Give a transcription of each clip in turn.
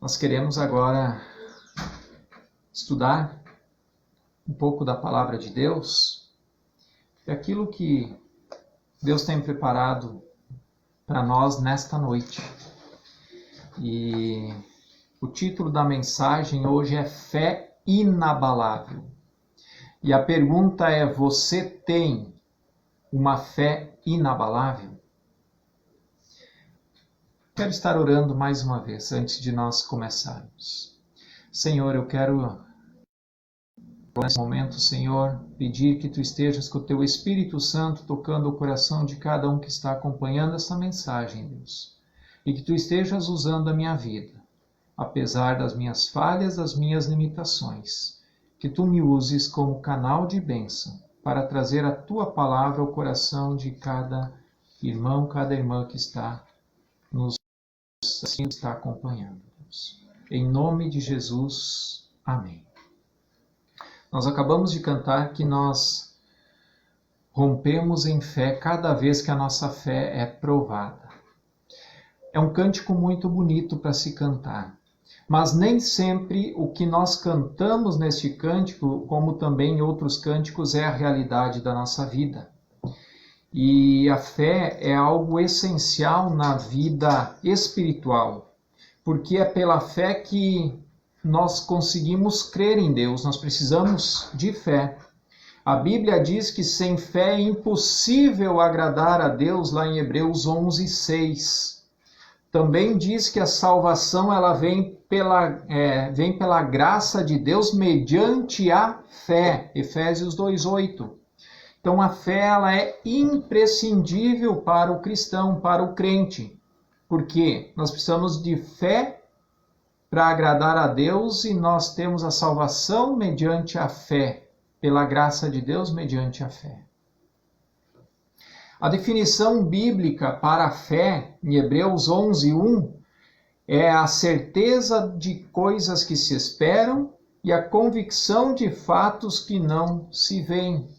Nós queremos agora estudar um pouco da Palavra de Deus e aquilo que Deus tem preparado para nós nesta noite. E o título da mensagem hoje é Fé Inabalável. E a pergunta é: você tem uma fé inabalável? Quero estar orando mais uma vez antes de nós começarmos. Senhor, eu quero nesse momento, Senhor, pedir que Tu estejas com o Teu Espírito Santo tocando o coração de cada um que está acompanhando essa mensagem, Deus. E que Tu estejas usando a minha vida, apesar das minhas falhas, das minhas limitações. Que Tu me uses como canal de bênção para trazer a Tua palavra ao coração de cada irmão, cada irmã que está está acompanhando, Deus. Em nome de Jesus, amém. Nós acabamos de cantar que nós rompemos em fé cada vez que a nossa fé é provada. É um cântico muito bonito para se cantar, mas nem sempre o que nós cantamos neste cântico, como também em outros cânticos, é a realidade da nossa vida. E a fé é algo essencial na vida espiritual, porque é pela fé que nós conseguimos crer em Deus, nós precisamos de fé. A Bíblia diz que sem fé é impossível agradar a Deus, lá em Hebreus 11:6. Também diz que a salvação ela vem pela graça de Deus mediante a fé, Efésios 2:8. Então a fé ela é imprescindível para o cristão, para o crente, porque nós precisamos de fé para agradar a Deus e nós temos a salvação mediante a fé, pela graça de Deus mediante a fé. A definição bíblica para a fé, em Hebreus 11:1, é a certeza de coisas que se esperam e a convicção de fatos que não se veem.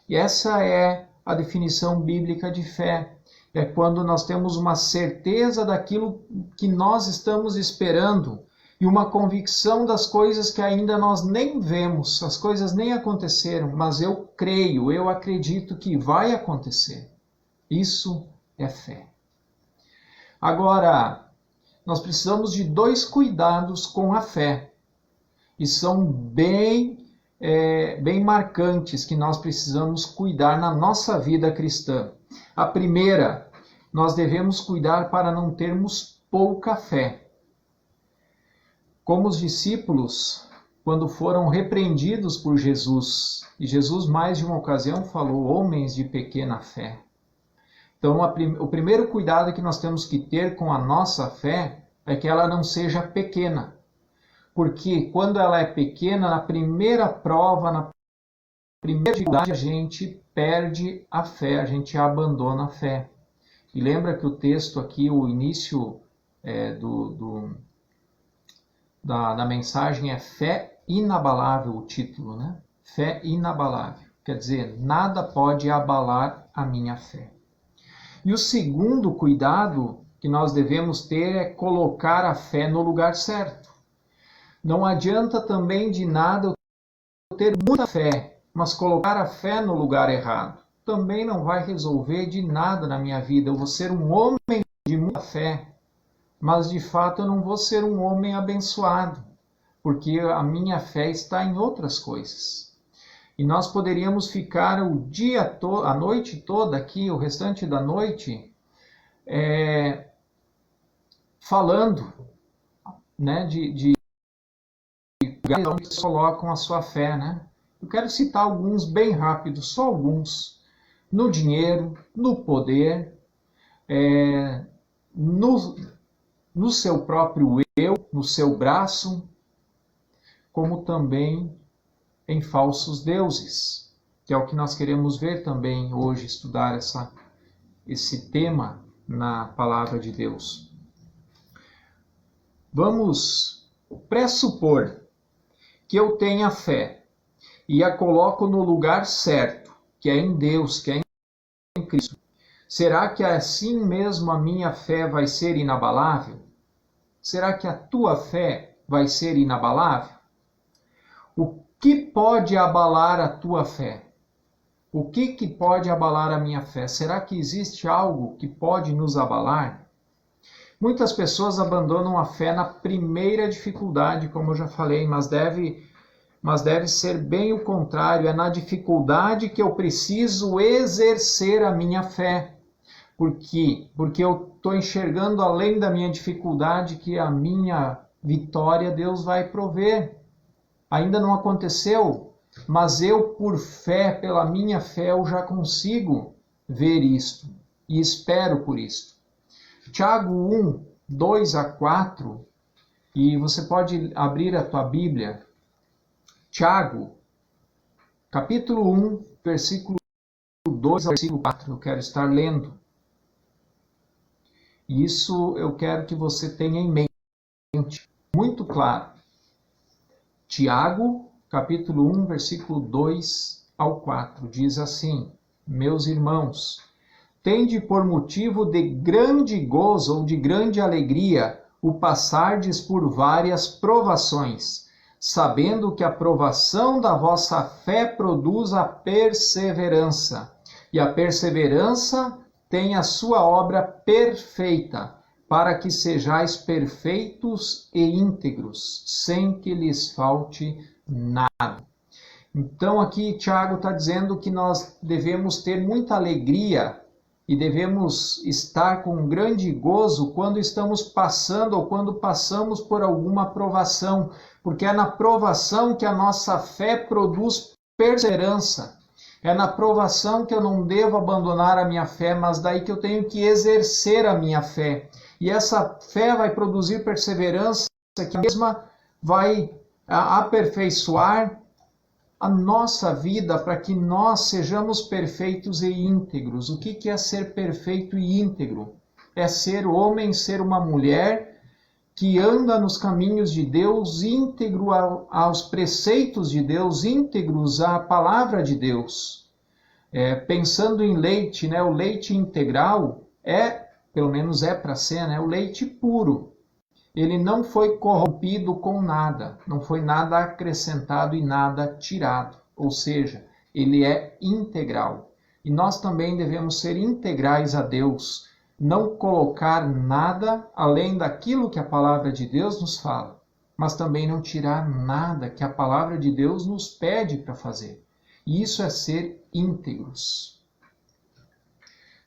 E essa é a definição bíblica de fé. É quando nós temos uma certeza daquilo que nós estamos esperando e uma convicção das coisas que ainda nós nem vemos, as coisas nem aconteceram, mas eu creio, eu acredito que vai acontecer. Isso é fé. Agora, nós precisamos de dois cuidados com a fé, e são bem marcantes que nós precisamos cuidar na nossa vida cristã. A primeira, nós devemos cuidar para não termos pouca fé. Como os discípulos, quando foram repreendidos por Jesus, e Jesus mais de uma ocasião falou, homens de pequena fé. Então, o primeiro cuidado que nós temos que ter com a nossa fé é que ela não seja pequena. Porque quando ela é pequena, na primeira prova, na primeira dificuldade, a gente perde a fé, a gente abandona a fé. E lembra que o texto aqui, o início da mensagem é fé inabalável, o título, né? Fé inabalável. Quer dizer, nada pode abalar a minha fé. E o segundo cuidado que nós devemos ter é colocar a fé no lugar certo. Não adianta também de nada eu ter muita fé, mas colocar a fé no lugar errado. Também não vai resolver de nada na minha vida. Eu vou ser um homem de muita fé, mas de fato eu não vou ser um homem abençoado, porque a minha fé está em outras coisas. E nós poderíamos ficar a noite toda aqui, o restante da noite, falando, né, de onde colocam a sua fé, né? Eu quero citar alguns bem rápidos, só alguns. No dinheiro, no poder, no seu próprio eu, no seu braço, como também em falsos deuses, que é o que nós queremos ver também hoje, estudar esse tema na Palavra de Deus. Vamos pressupor que eu tenha fé e a coloco no lugar certo, que é em Deus, que é em Cristo. Será que assim mesmo a minha fé vai ser inabalável? será que a tua fé vai ser inabalável? O que pode abalar a tua fé? O que pode abalar a minha fé? Será que existe algo que pode nos abalar? Muitas pessoas abandonam a fé na primeira dificuldade, como eu já falei, mas deve ser bem o contrário. É na dificuldade que eu preciso exercer a minha fé. Por quê? Porque eu estou enxergando além da minha dificuldade que a minha vitória Deus vai prover. Ainda não aconteceu, mas eu, por fé, pela minha fé, eu já consigo ver isto e espero por isto. Tiago 1, 2 a 4, e você pode abrir a tua Bíblia. Tiago, capítulo 1, versículo 2 ao versículo 4, eu quero estar lendo. E isso eu quero que você tenha em mente, muito claro. Tiago, capítulo 1, versículo 2 ao 4, diz assim: Meus irmãos, tende por motivo de grande gozo ou de grande alegria o passardes por várias provações, sabendo que a provação da vossa fé produz a perseverança, e a perseverança tem a sua obra perfeita, para que sejais perfeitos e íntegros, sem que lhes falte nada. Então aqui Tiago está dizendo que nós devemos ter muita alegria e devemos estar com grande gozo quando estamos passando ou quando passamos por alguma provação, porque é na provação que a nossa fé produz perseverança. É na provação que eu não devo abandonar a minha fé, mas daí que eu tenho que exercer a minha fé. E essa fé vai produzir perseverança, que mesma vai aperfeiçoar a nossa vida para que nós sejamos perfeitos e íntegros. O que é ser perfeito e íntegro? É ser homem, ser uma mulher que anda nos caminhos de Deus, íntegro aos preceitos de Deus, íntegros à palavra de Deus. Pensando em leite, né? O leite integral pelo menos é para ser, né? O leite puro. Ele não foi corrompido com nada, não foi nada acrescentado e nada tirado. Ou seja, ele é integral. E nós também devemos ser integrais a Deus, não colocar nada além daquilo que a palavra de Deus nos fala, mas também não tirar nada que a palavra de Deus nos pede para fazer. E isso é ser íntegros.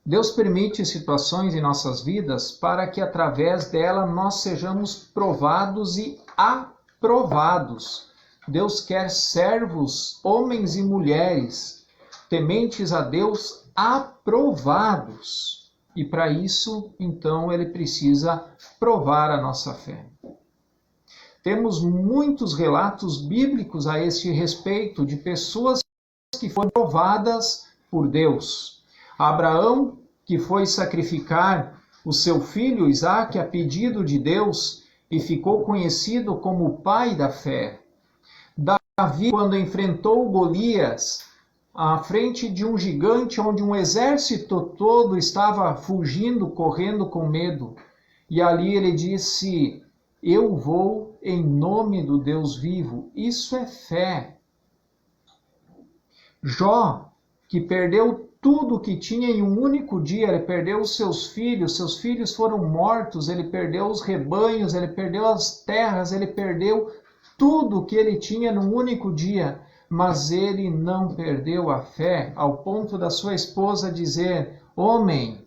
Deus permite situações em nossas vidas para que através dela nós sejamos provados e aprovados. Deus quer servos, homens e mulheres, tementes a Deus, aprovados. E para isso, então, ele precisa provar a nossa fé. Temos muitos relatos bíblicos a este respeito de pessoas que foram provadas por Deus. Abraão, que foi sacrificar o seu filho Isaque a pedido de Deus e ficou conhecido como o pai da fé. Davi, quando enfrentou Golias, à frente de um gigante onde um exército todo estava fugindo, correndo com medo. E ali ele disse: eu vou em nome do Deus vivo. Isso é fé. Jó, que perdeu tudo que tinha em um único dia, ele perdeu os seus filhos foram mortos, ele perdeu os rebanhos, ele perdeu as terras, ele perdeu tudo que ele tinha num único dia, mas ele não perdeu a fé, ao ponto da sua esposa dizer: homem,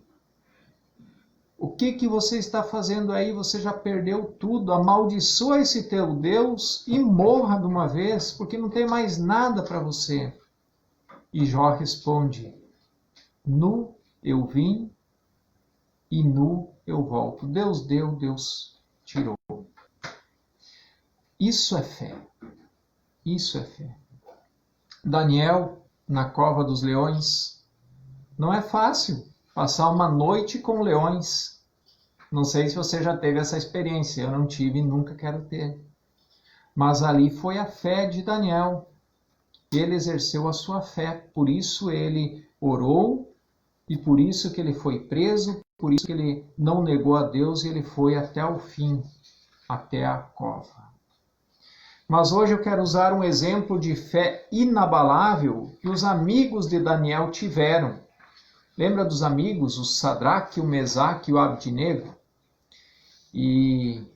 o que você está fazendo aí? Você já perdeu tudo, amaldiçoa esse teu Deus e morra de uma vez, porque não tem mais nada para você. E Jó responde: nu eu vim e nu eu volto. Deus deu, Deus tirou. Isso é fé. Isso é fé. Daniel, na cova dos leões, não é fácil passar uma noite com leões. Não sei se você já teve essa experiência. Eu não tive e nunca quero ter. Mas ali foi a fé de Daniel. Ele exerceu a sua fé. Por isso ele orou. E por isso que ele foi preso, por isso que ele não negou a Deus e ele foi até o fim. até a cova. Mas hoje eu quero usar um exemplo de fé inabalável que os amigos de Daniel tiveram. Lembra dos amigos, o Sadraque, o Mesaque e o Abdinego? E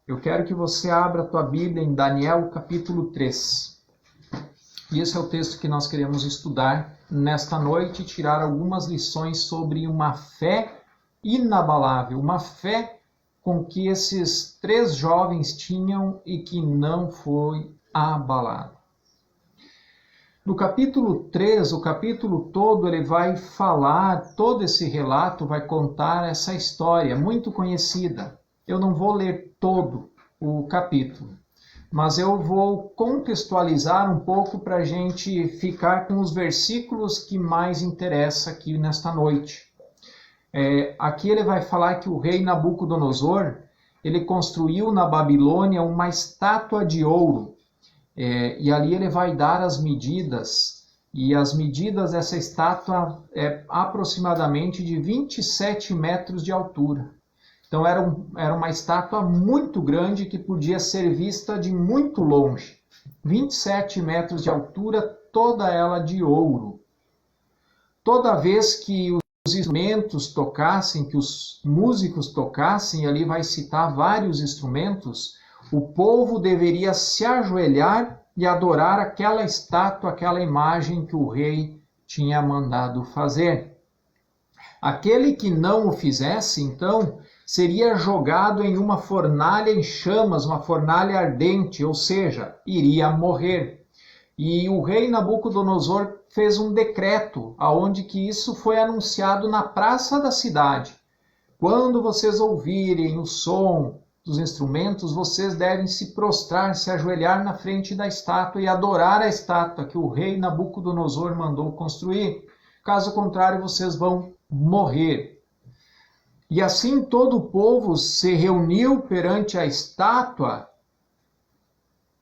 eu quero que você abra a tua Bíblia em Daniel capítulo 3. E esse é o texto que nós queremos estudar nesta noite e tirar algumas lições sobre uma fé inabalável, uma fé com que esses 3 jovens tinham e que não foi abalado. No capítulo 3, o capítulo todo, ele vai falar, todo esse relato vai contar essa história muito conhecida. Eu não vou ler todo o capítulo, mas eu vou contextualizar um pouco para a gente ficar com os versículos que mais interessam aqui nesta noite. Aqui ele vai falar que o rei Nabucodonosor, ele construiu na Babilônia uma estátua de ouro, e ali ele vai dar as medidas, e as medidas dessa estátua é aproximadamente de 27 metros de altura. Então era uma estátua muito grande que podia ser vista de muito longe. 27 metros de altura, toda ela de ouro. Toda vez que os instrumentos tocassem, que os músicos tocassem, ali vai citar vários instrumentos, o povo deveria se ajoelhar e adorar aquela estátua, aquela imagem que o rei tinha mandado fazer. Aquele que não o fizesse, então, seria jogado em uma fornalha em chamas, uma fornalha ardente, ou seja, iria morrer. E o rei Nabucodonosor fez um decreto, aonde que isso foi anunciado na praça da cidade. Quando vocês ouvirem o som dos instrumentos, vocês devem se prostrar, se ajoelhar na frente da estátua e adorar a estátua que o rei Nabucodonosor mandou construir. Caso contrário, vocês vão morrer. E assim todo o povo se reuniu perante a estátua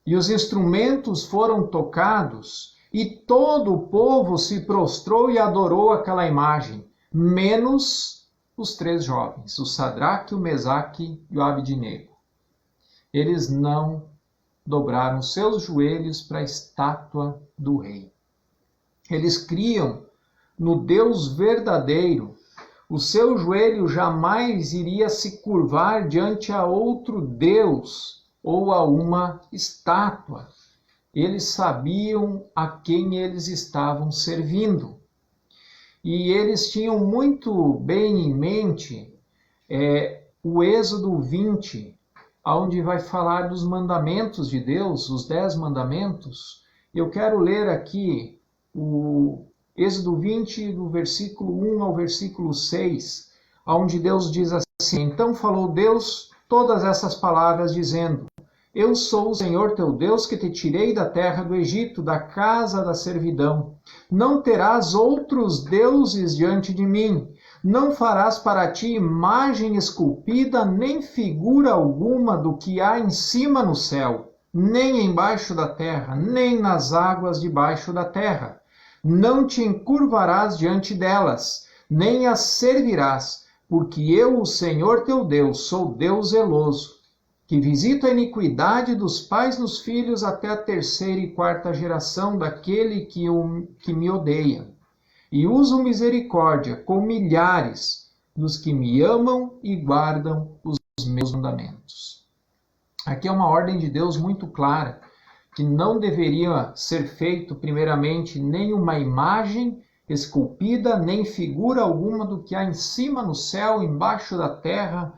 e os instrumentos foram tocados e todo o povo se prostrou e adorou aquela imagem, menos os 3 jovens, o Sadraque, o Mesaque e o Abdinego. Eles não dobraram seus joelhos para a estátua do rei. Eles criam no Deus verdadeiro. O seu joelho jamais iria se curvar diante a outro Deus ou a uma estátua. Eles sabiam a quem eles estavam servindo. E eles tinham muito bem em mente o Êxodo 20, onde vai falar dos mandamentos de Deus, os 10 mandamentos. Eu quero ler aqui o Êxodo 20, do versículo 1 ao versículo 6, onde Deus diz assim: Então falou Deus todas essas palavras, dizendo: Eu sou o Senhor teu Deus, que te tirei da terra do Egito, da casa da servidão. Não terás outros deuses diante de mim. Não farás para ti imagem esculpida, nem figura alguma do que há em cima no céu, nem embaixo da terra, nem nas águas debaixo da terra. Não te encurvarás diante delas, nem as servirás, porque eu, o Senhor teu Deus, sou Deus zeloso, que visita a iniquidade dos pais nos filhos até a 3ª e 4ª geração daquele que me odeia. E uso misericórdia com milhares dos que me amam e guardam os meus mandamentos. Aqui é uma ordem de Deus muito clara, que não deveria ser feito primeiramente nenhuma imagem esculpida, nem figura alguma do que há em cima no céu, embaixo da terra,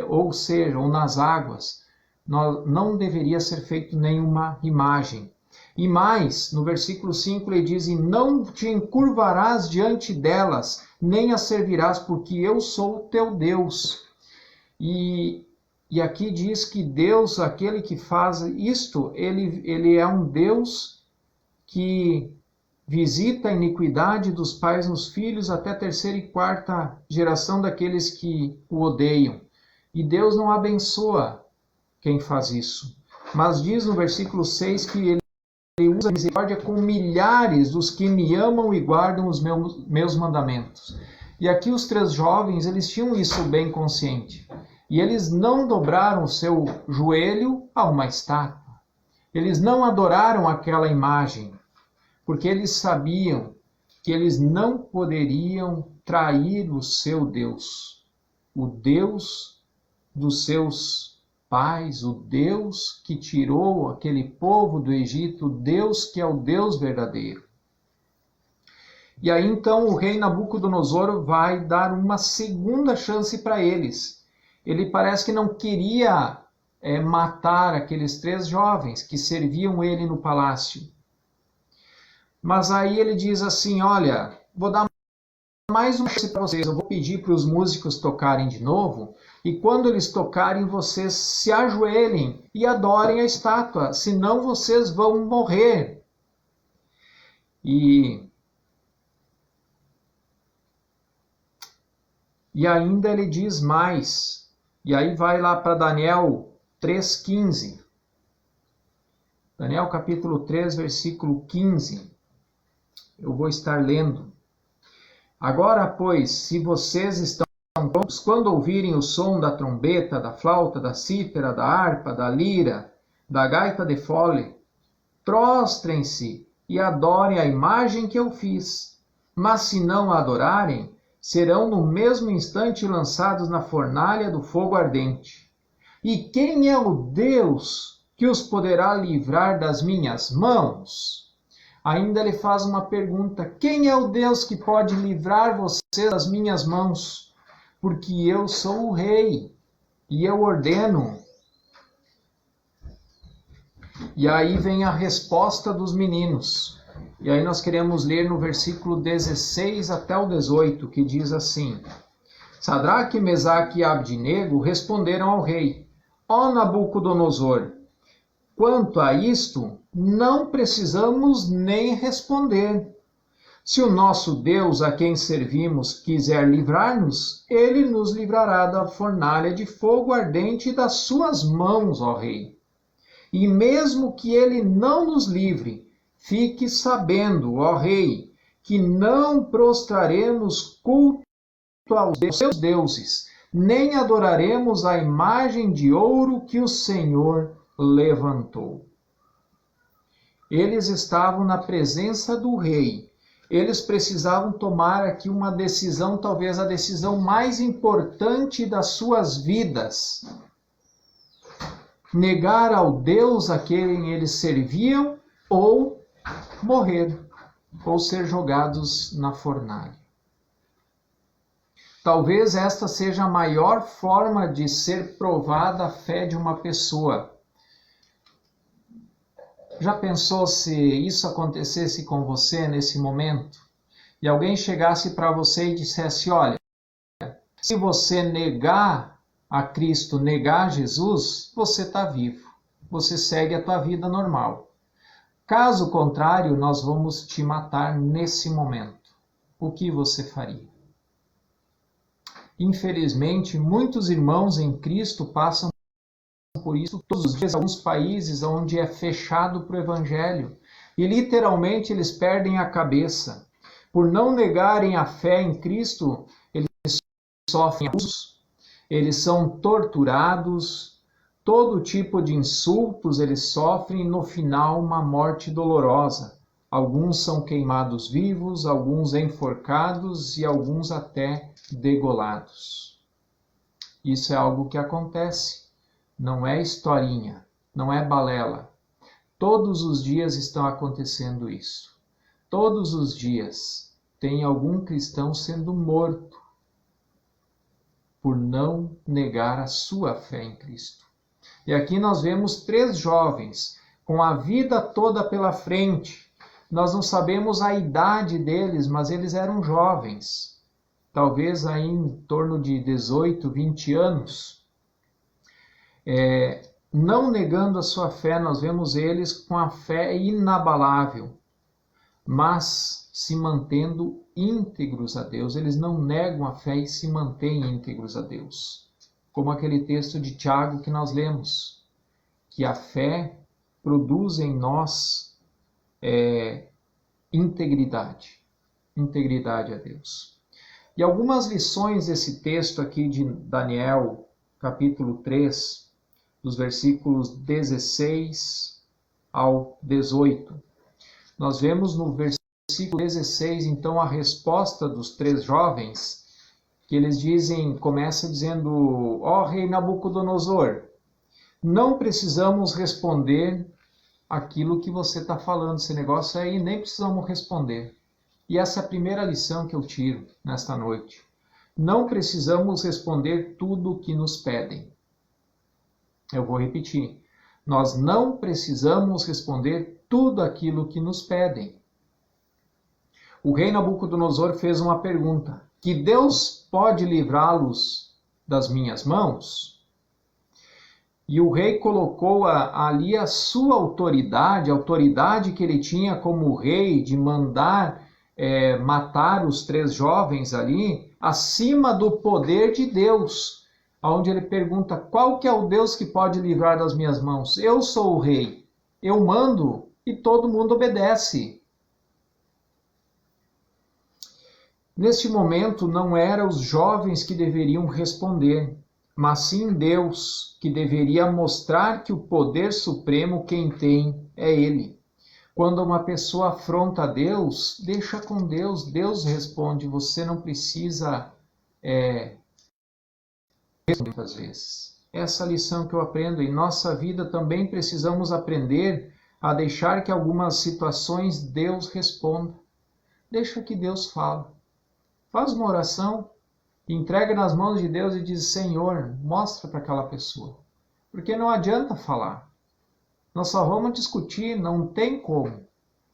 ou seja, ou nas águas. Não deveria ser feito nenhuma imagem. E mais, no versículo 5 ele diz: E não te encurvarás diante delas, nem as servirás, porque eu sou o teu Deus. E aqui diz que Deus, aquele que faz isto, ele é um Deus que visita a iniquidade dos pais nos filhos até a 3ª e 4ª geração daqueles que o odeiam. E Deus não abençoa quem faz isso. Mas diz no versículo 6 que ele usa a misericórdia com milhares dos que me amam e guardam os meus mandamentos. E aqui os 3 jovens, eles tinham isso bem consciente. E eles não dobraram o seu joelho a uma estátua. Eles não adoraram aquela imagem, porque eles sabiam que eles não poderiam trair o seu Deus, o Deus dos seus pais, o Deus que tirou aquele povo do Egito, o Deus que é o Deus verdadeiro. E aí então o rei Nabucodonosor vai dar uma segunda chance para eles. Ele parece que não queria matar aqueles 3 jovens que serviam ele no palácio. Mas aí ele diz assim, olha, vou dar mais uma chance para vocês, eu vou pedir para os músicos tocarem de novo, e quando eles tocarem, vocês se ajoelhem e adorem a estátua, senão vocês vão morrer. E ainda ele diz mais, e aí vai lá para Daniel 3,15. Daniel capítulo 3, versículo 15. Eu vou estar lendo. Agora, pois, se vocês estão prontos, quando ouvirem o som da trombeta, da flauta, da cítara, da harpa, da lira, da gaita de fole, prostrem-se e adorem a imagem que eu fiz. Mas se não a adorarem, serão no mesmo instante lançados na fornalha do fogo ardente. E quem é o Deus que os poderá livrar das minhas mãos? Ainda ele faz uma pergunta: quem é o Deus que pode livrar vocês das minhas mãos? Porque eu sou o rei e eu ordeno. E aí vem a resposta dos meninos. E aí nós queremos ler no versículo 16 até o 18, que diz assim: Sadraque, Mesaque e Abdinego responderam ao rei: Ó Nabucodonosor, quanto a isto, não precisamos nem responder. Se o nosso Deus, a quem servimos, quiser livrar-nos, ele nos livrará da fornalha de fogo ardente das suas mãos, ó rei. E mesmo que ele não nos livre, fique sabendo, ó rei, que não prostraremos culto aos seus deuses, nem adoraremos a imagem de ouro que o Senhor levantou. Eles estavam na presença do rei. Eles precisavam tomar aqui uma decisão, talvez a decisão mais importante das suas vidas. Negar ao Deus a quem eles serviam ou morrer, ou ser jogados na fornalha. Talvez esta seja a maior forma de ser provada a fé de uma pessoa. Já pensou se isso acontecesse com você nesse momento? E alguém chegasse para você e dissesse, olha, se você negar a Cristo, negar Jesus, você está vivo. Você segue a tua vida normal. Caso contrário, nós vamos te matar nesse momento. O que você faria? Infelizmente, muitos irmãos em Cristo passam por isso todos os dias, em alguns países onde é fechado para o Evangelho. E literalmente eles perdem a cabeça. Por não negarem a fé em Cristo, eles sofrem abusos, eles são torturados, todo tipo de insultos eles sofrem e no final uma morte dolorosa. Alguns são queimados vivos, alguns enforcados e alguns até degolados. Isso é algo que acontece. Não é historinha, não é balela. Todos os dias estão acontecendo isso. Todos os dias tem algum cristão sendo morto por não negar a sua fé em Cristo. E aqui nós vemos 3 jovens com a vida toda pela frente. Nós não sabemos a idade deles, mas eles eram jovens. Talvez aí em torno de 18, 20 anos. Não negando a sua fé, nós vemos eles com a fé inabalável, mas se mantendo íntegros a Deus. Eles não negam a fé e se mantêm íntegros a Deus. Como aquele texto de Tiago que nós lemos, que a fé produz em nós integridade a Deus. E algumas lições desse texto aqui de Daniel capítulo 3, dos versículos 16 ao 18. Nós vemos no versículo 16, então, a resposta dos 3 jovens, que eles dizem, começa dizendo: ó rei Nabucodonosor, não precisamos responder aquilo que você está falando, esse negócio aí, nem precisamos responder. E essa é a primeira lição que eu tiro nesta noite. Não precisamos responder tudo o que nos pedem. Eu vou repetir. Nós não precisamos responder tudo aquilo que nos pedem. O rei Nabucodonosor fez uma pergunta: que Deus pode livrá-los das minhas mãos? E o rei colocou ali a sua autoridade, a autoridade que ele tinha como rei de mandar matar os 3 jovens ali, acima do poder de Deus, onde ele pergunta: qual que é o Deus que pode livrar das minhas mãos? Eu sou o rei, eu mando e todo mundo obedece. Neste momento não eram os jovens que deveriam responder, mas sim Deus, que deveria mostrar que o poder supremo quem tem é Ele. Quando uma pessoa afronta a Deus, deixa com Deus, Deus responde, você não precisa responder muitas vezes. Essa lição que eu aprendo, em nossa vida também precisamos aprender a deixar que algumas situações Deus responda. Deixa que Deus fale. Faz uma oração, entrega nas mãos de Deus e diz: Senhor, mostra para aquela pessoa. Porque não adianta falar. Nós só vamos discutir, não tem como.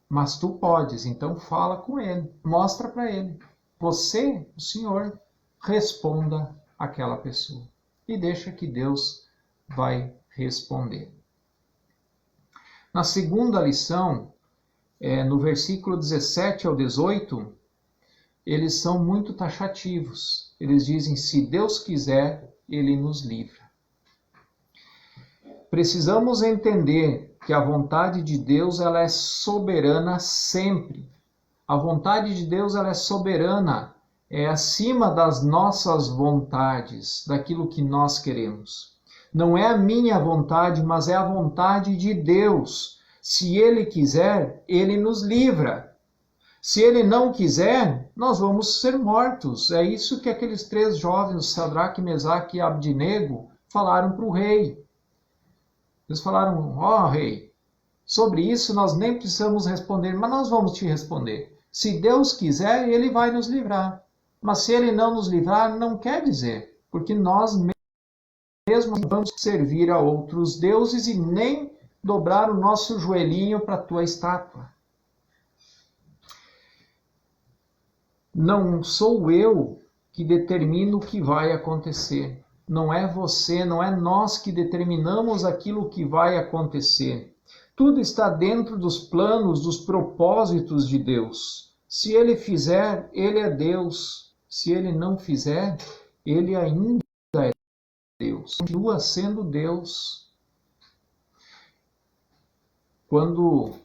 Mas tu podes, então fala com ele, mostra para ele. Você, o Senhor, responda àquela pessoa. E deixa que Deus vai responder. Na segunda lição, no versículo 17 ao 18, eles são muito taxativos. Eles dizem: se Deus quiser, Ele nos livra. Precisamos entender que a vontade de Deus ela é soberana sempre. A vontade de Deus ela é soberana, é acima das nossas vontades, daquilo que nós queremos. Não é a minha vontade, mas é a vontade de Deus. Se Ele quiser, Ele nos livra. Se Ele não quiser, nós vamos ser mortos. É isso que aqueles 3 jovens, Sadraque, Mesaque e Abdinego, falaram para o rei. Eles falaram: ó rei, sobre isso nós nem precisamos responder, mas nós vamos te responder. Se Deus quiser, Ele vai nos livrar. Mas se Ele não nos livrar, não quer dizer, porque nós mesmos vamos servir a outros deuses e nem dobrar o nosso joelhinho para a tua estátua. Não sou eu que determino o que vai acontecer. Não é você, não é nós que determinamos aquilo que vai acontecer. Tudo está dentro dos planos, dos propósitos de Deus. Se Ele fizer, Ele é Deus. Se Ele não fizer, Ele ainda é Deus. Continua sendo Deus. Quando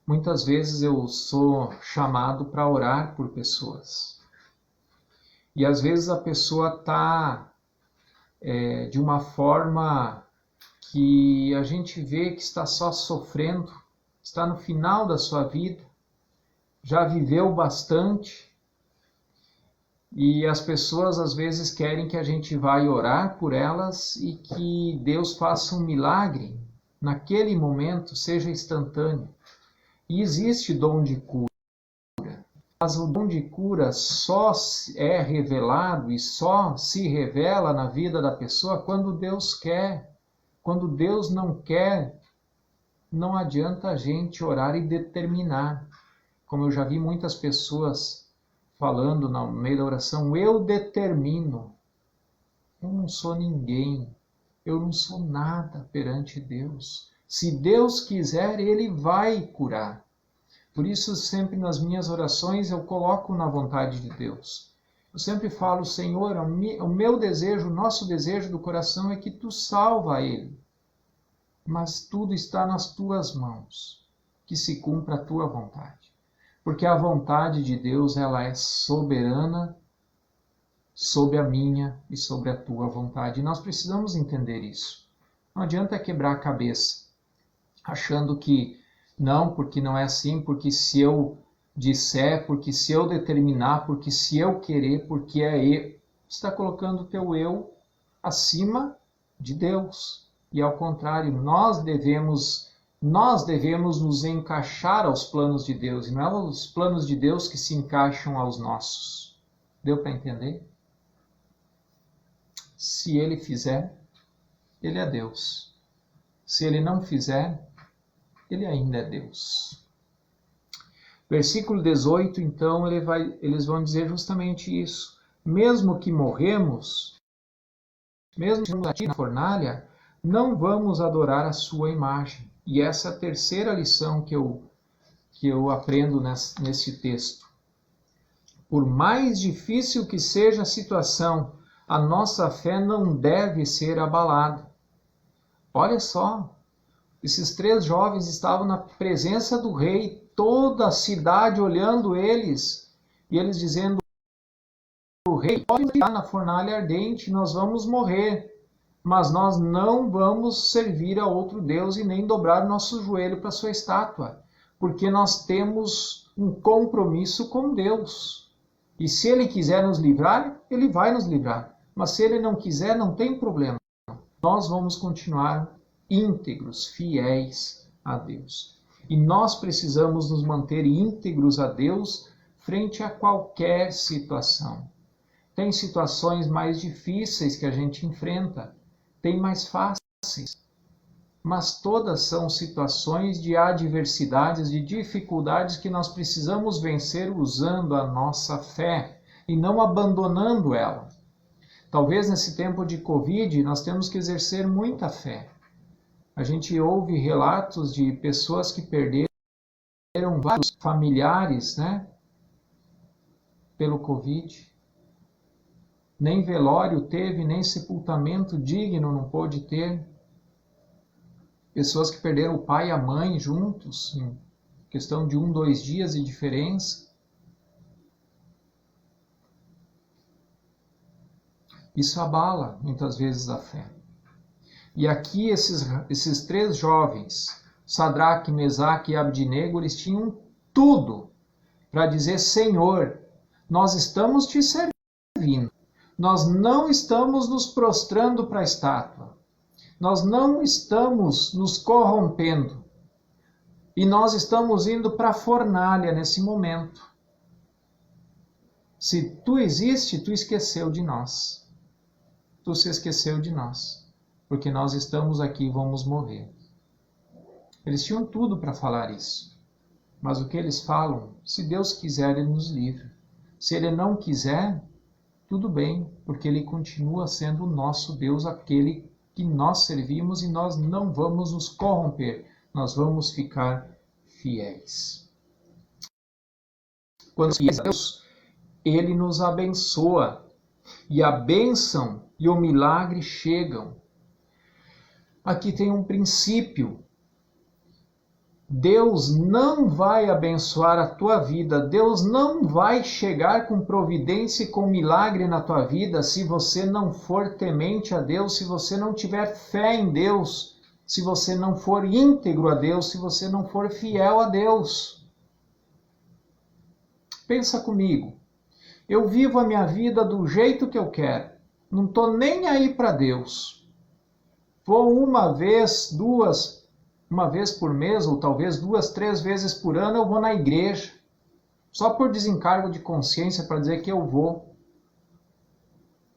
muitas vezes eu sou chamado para orar por pessoas. E às vezes a pessoa está de uma forma que a gente vê que está só sofrendo, está no final da sua vida, já viveu bastante. E as pessoas às vezes querem que a gente vá orar por elas e que Deus faça um milagre naquele momento, seja instantâneo. E existe dom de cura, mas o dom de cura só é revelado e só se revela na vida da pessoa quando Deus quer. Quando Deus não quer, não adianta a gente orar e determinar. Como eu já vi muitas pessoas falando no meio da oração: eu determino. Eu não sou ninguém, eu não sou nada perante Deus. Se Deus quiser, Ele vai curar. Por isso, sempre nas minhas orações, eu coloco na vontade de Deus. Eu sempre falo: Senhor, o meu desejo, o nosso desejo do coração é que Tu salva ele. Mas tudo está nas Tuas mãos, que se cumpra a Tua vontade. Porque a vontade de Deus, ela é soberana sob a minha e sobre a tua vontade. E nós precisamos entender isso. Não adianta quebrar a cabeça, achando que não, porque não é assim, porque se eu disser, porque se eu determinar, porque se eu querer, porque é eu. Você está colocando o teu eu acima de Deus. E ao contrário, nós devemos nos encaixar aos planos de Deus, e não é os planos de Deus que se encaixam aos nossos. Deu para entender? Se ele fizer, ele é Deus. Se ele não fizer, ele ainda é Deus. Versículo 18, então, eles vão dizer justamente isso. Mesmo que morremos, mesmo que estamos aqui na fornalha, não vamos adorar a sua imagem. E essa é a terceira lição que eu aprendo nesse texto. Por mais difícil que seja a situação, a nossa fé não deve ser abalada. Olha só, esses 3 jovens estavam na presença do rei, toda a cidade olhando eles, e eles dizendo: o rei pode estar na fornalha ardente, nós vamos morrer, mas nós não vamos servir a outro Deus e nem dobrar nosso joelho para sua estátua, porque nós temos um compromisso com Deus. E se ele quiser nos livrar, ele vai nos livrar. Mas se ele não quiser, não tem problema. Nós vamos continuar íntegros, fiéis a Deus. E nós precisamos nos manter íntegros a Deus frente a qualquer situação. Tem situações mais difíceis que a gente enfrenta, tem mais fáceis, mas todas são situações de adversidades, de dificuldades que nós precisamos vencer usando a nossa fé e não abandonando ela. Talvez nesse tempo de Covid nós temos que exercer muita fé. A gente ouve relatos de pessoas que perderam vários familiares, pelo Covid. Nem velório teve, nem sepultamento digno não pôde ter. Pessoas que perderam o pai e a mãe juntos, em questão de 1, 2 dias de diferença. Isso abala muitas vezes a fé. E aqui esses 3 jovens, Sadraque, Mesaque e Abdinego, eles tinham tudo para dizer: Senhor, nós estamos te servindo. Nós não estamos nos prostrando para a estátua. Nós não estamos nos corrompendo. E nós estamos indo para a fornalha nesse momento. Se tu existe, tu esqueceu de nós. Tu se esqueceu de nós. Porque nós estamos aqui e vamos morrer. Eles tinham tudo para falar isso. Mas o que eles falam? Se Deus quiser, Ele nos livra. Se Ele não quiser, tudo bem, porque Ele continua sendo o nosso Deus, aquele que nós servimos, e nós não vamos nos corromper, nós vamos ficar fiéis. Quando fiéis a Deus, Ele nos abençoa, e a bênção e o milagre chegam. Aqui tem um princípio. Deus não vai abençoar a tua vida, Deus não vai chegar com providência e com milagre na tua vida se você não for temente a Deus, se você não tiver fé em Deus, se você não for íntegro a Deus, se você não for fiel a Deus. Pensa comigo, eu vivo a minha vida do jeito que eu quero, não estou nem aí para Deus. Vou uma vez por mês, ou talvez 2, 3 vezes por ano, eu vou na igreja, só por desencargo de consciência, para dizer que eu vou.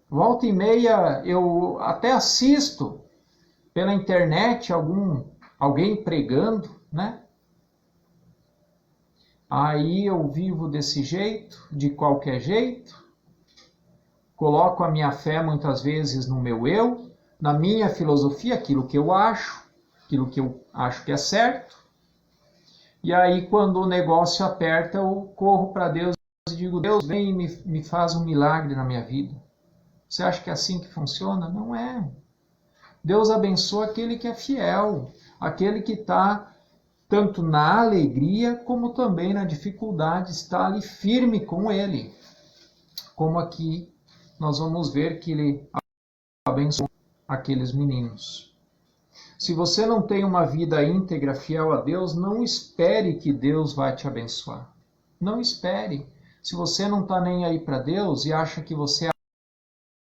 Volta e meia, eu até assisto pela internet alguém pregando, Aí eu vivo desse jeito, de qualquer jeito, coloco a minha fé muitas vezes no meu eu, na minha filosofia, aquilo que eu acho que é certo. E aí, quando o negócio aperta, eu corro para Deus e digo: Deus, vem e me faz um milagre na minha vida. Você acha que é assim que funciona? Não é. Deus abençoa aquele que é fiel, aquele que está tanto na alegria como também na dificuldade, está ali firme com Ele. Como aqui nós vamos ver que ele abençoou aqueles meninos. Se você não tem uma vida íntegra, fiel a Deus, não espere que Deus vai te abençoar. Não espere. Se você não está nem aí para Deus e acha que você é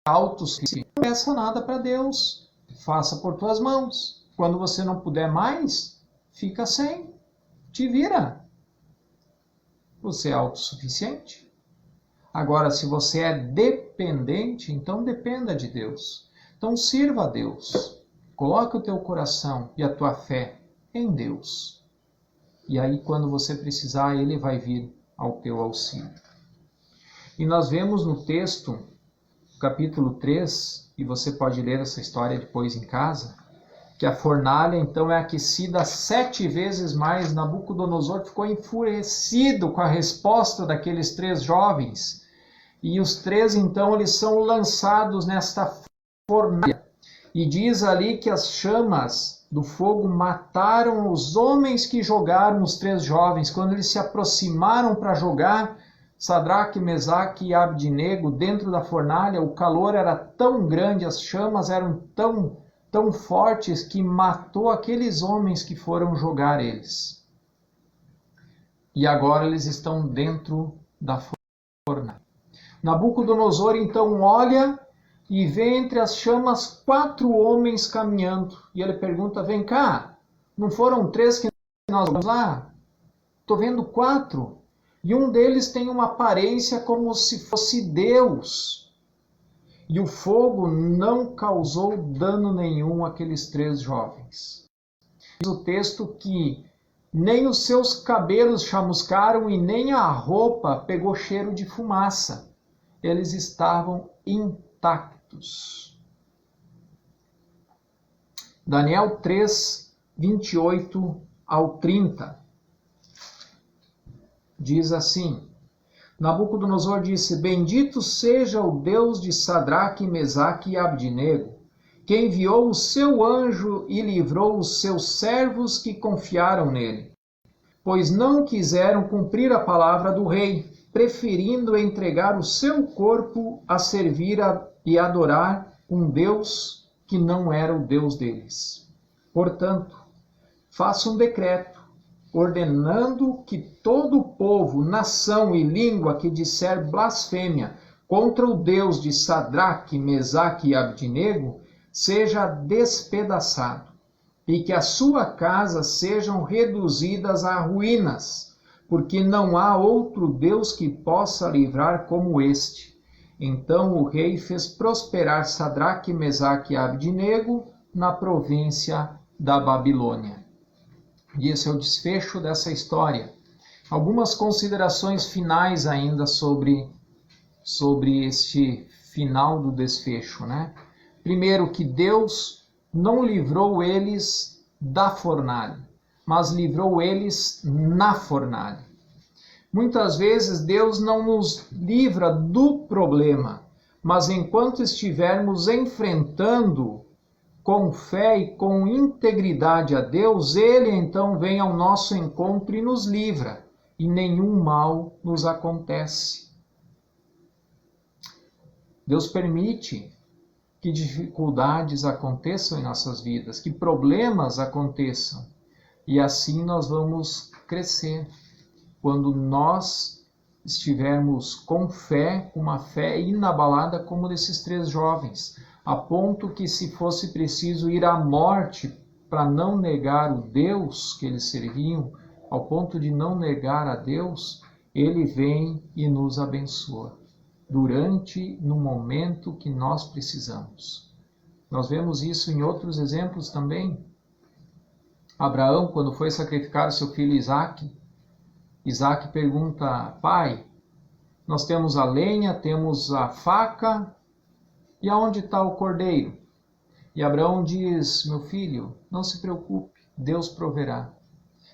autossuficiente, não peça nada para Deus. Faça por tuas mãos. Quando você não puder mais, fica sem. Te vira. Você é autossuficiente. Agora, se você é dependente, então dependa de Deus. Então sirva a Deus. Coloque o teu coração e a tua fé em Deus. E aí, quando você precisar, Ele vai vir ao teu auxílio. E nós vemos no texto, capítulo 3, e você pode ler essa história depois em casa, que a fornalha então é aquecida 7 vezes mais. Nabucodonosor ficou enfurecido com a resposta daqueles 3 jovens. E os 3 então eles são lançados nesta fornalha. E diz ali que as chamas do fogo mataram os homens que jogaram os 3 jovens. Quando eles se aproximaram para jogar Sadraque, Mesaque e Abdinego dentro da fornalha, o calor era tão grande, as chamas eram tão fortes que matou aqueles homens que foram jogar eles. E agora eles estão dentro da fornalha. Nabucodonosor então olha e vê entre as chamas 4 homens caminhando. E ele pergunta, vem cá, não foram 3 que nós vamos lá? Estou vendo 4. E um deles tem uma aparência como se fosse Deus. E o fogo não causou dano nenhum àqueles 3 jovens. Diz o texto que nem os seus cabelos chamuscaram e nem a roupa pegou cheiro de fumaça. Eles estavam intactos. Daniel 3, 28 ao 30. Diz assim, Nabucodonosor disse, bendito seja o Deus de Sadraque, Mesaque e Abdinego, que enviou o seu anjo e livrou os seus servos que confiaram nele, pois não quiseram cumprir a palavra do rei, preferindo entregar o seu corpo a servir e adorar um Deus que não era o Deus deles. Portanto, faça um decreto, ordenando que todo povo, nação e língua que disser blasfêmia contra o Deus de Sadraque, Mesaque e Abdinego seja despedaçado, e que a sua casa sejam reduzidas a ruínas, porque não há outro Deus que possa livrar como este. Então o rei fez prosperar Sadraque, Mesaque e Abdinego na província da Babilônia. E esse é o desfecho dessa história. Algumas considerações finais ainda sobre este final do desfecho, né? Primeiro, que Deus não livrou eles da fornalha, mas livrou eles na fornalha. Muitas vezes Deus não nos livra do problema, mas enquanto estivermos enfrentando com fé e com integridade a Deus, Ele então vem ao nosso encontro e nos livra, e nenhum mal nos acontece. Deus permite que dificuldades aconteçam em nossas vidas, que problemas aconteçam, e assim nós vamos crescer. Quando nós estivermos com fé, uma fé inabalada como desses 3 jovens, a ponto que se fosse preciso ir à morte para não negar o Deus que eles serviam, ao ponto de não negar a Deus, Ele vem e nos abençoa, no momento que nós precisamos. Nós vemos isso em outros exemplos também. Abraão, quando foi sacrificar o seu filho Isaque, Isaque pergunta, pai, nós temos a lenha, temos a faca, e aonde está o cordeiro? E Abraão diz, meu filho, não se preocupe, Deus proverá.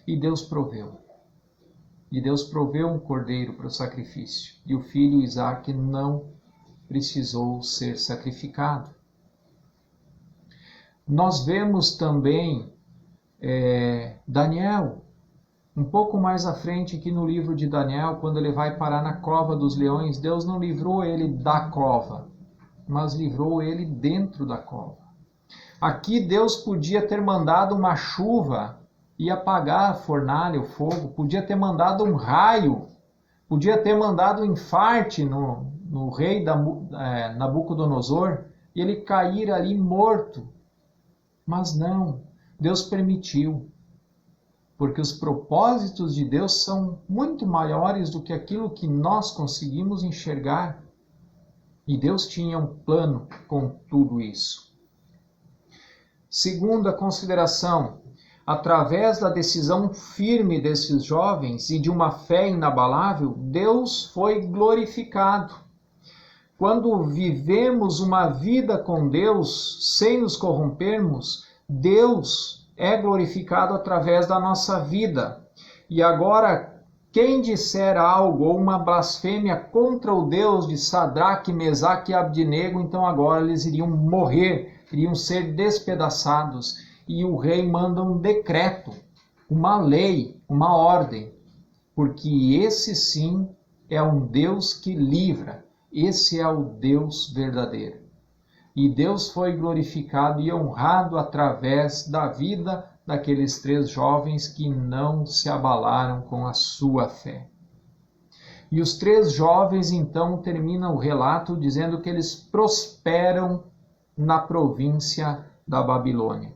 E Deus proveu. E Deus proveu um cordeiro para o sacrifício. E o filho Isaque não precisou ser sacrificado. Nós vemos também Daniel, um pouco mais à frente aqui no livro de Daniel, quando ele vai parar na cova dos leões, Deus não livrou ele da cova, mas livrou ele dentro da cova. Aqui Deus podia ter mandado uma chuva e apagar a fornalha, o fogo, podia ter mandado um raio, podia ter mandado um infarte no rei Nabucodonosor e ele cair ali morto. Mas não, Deus permitiu, porque os propósitos de Deus são muito maiores do que aquilo que nós conseguimos enxergar. E Deus tinha um plano com tudo isso. Segunda consideração, através da decisão firme desses jovens e de uma fé inabalável, Deus foi glorificado. Quando vivemos uma vida com Deus, sem nos corrompermos, Deus é glorificado através da nossa vida. E agora, quem disser algo ou uma blasfêmia contra o Deus de Sadraque, Mesaque e Abdenego, então agora eles iriam morrer, iriam ser despedaçados. E o rei manda um decreto, uma lei, uma ordem, porque esse sim é um Deus que livra, esse é o Deus verdadeiro. E Deus foi glorificado e honrado através da vida daqueles 3 jovens que não se abalaram com a sua fé. E os 3 jovens então terminam o relato dizendo que eles prosperam na província da Babilônia.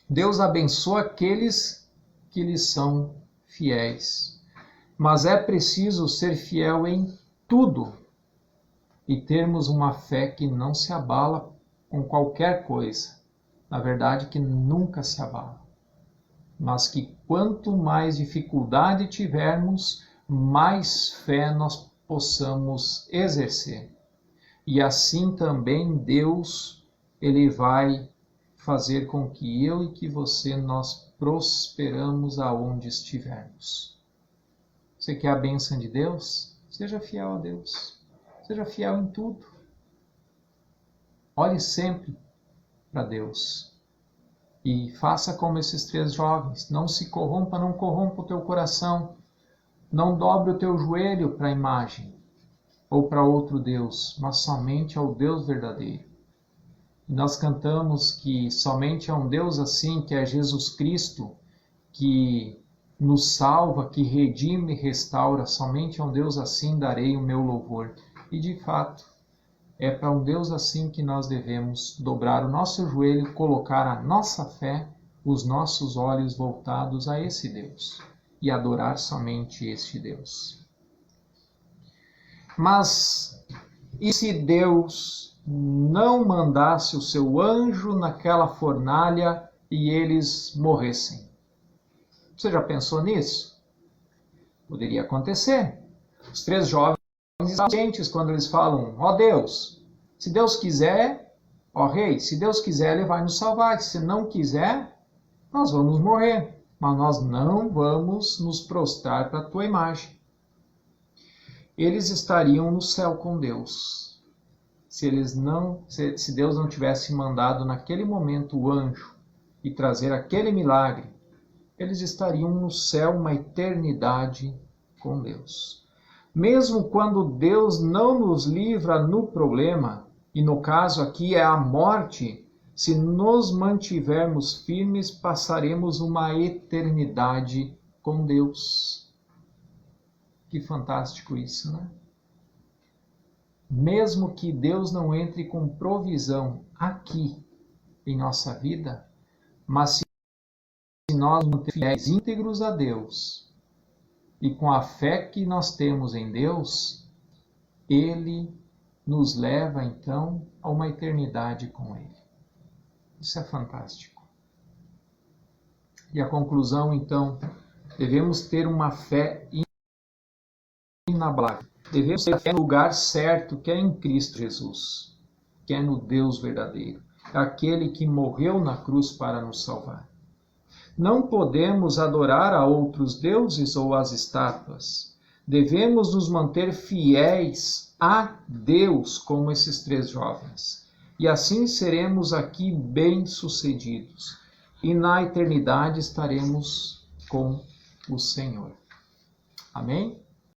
Deus abençoa aqueles que lhes são fiéis. Mas é preciso ser fiel em tudo e termos uma fé que não se abala com qualquer coisa. Na verdade, que nunca se abala. Mas que quanto mais dificuldade tivermos, mais fé nós possamos exercer. E assim também Deus, ele vai fazer com que eu e que você, nós prosperamos aonde estivermos. Você quer a bênção de Deus? Seja fiel a Deus. Seja fiel em tudo. Olhe sempre para Deus. E faça como esses 3 jovens. Não se corrompa, não corrompa o teu coração. Não dobre o teu joelho para a imagem ou para outro Deus, mas somente ao Deus verdadeiro. E nós cantamos que somente é um Deus assim, que é Jesus Cristo, que nos salva, que redime e restaura. Somente a um Deus assim darei o meu louvor. E de fato, é para um Deus assim que nós devemos dobrar o nosso joelho, colocar a nossa fé, os nossos olhos voltados a esse Deus e adorar somente este Deus. Mas e se Deus não mandasse o seu anjo naquela fornalha e eles morressem? Você já pensou nisso? Poderia acontecer. Os 3 jovens inocentes, quando eles falam, ó Deus, se Deus quiser, ó Rei, se Deus quiser, ele vai nos salvar. Se não quiser, nós vamos morrer. Mas nós não vamos nos prostrar para a tua imagem. Eles estariam no céu com Deus. Se Deus não tivesse mandado naquele momento o anjo e trazer aquele milagre, eles estariam no céu uma eternidade com Deus. Mesmo quando Deus não nos livra no problema, e no caso aqui é a morte, se nos mantivermos firmes, passaremos uma eternidade com Deus. Que fantástico isso, né? Mesmo que Deus não entre com provisão aqui em nossa vida, mas se nós mantermos fiéis íntegros a Deus e com a fé que nós temos em Deus, Ele nos leva então a uma eternidade com Ele. Isso é fantástico. E a conclusão então, devemos ter uma fé inabalável. Devemos ter a fé no lugar certo, que é em Cristo Jesus, que é no Deus verdadeiro, aquele que morreu na cruz para nos salvar. Não podemos adorar a outros deuses ou as estátuas. Devemos nos manter fiéis a Deus, como esses 3 jovens. E assim seremos aqui bem-sucedidos. E na eternidade estaremos com o Senhor. Amém?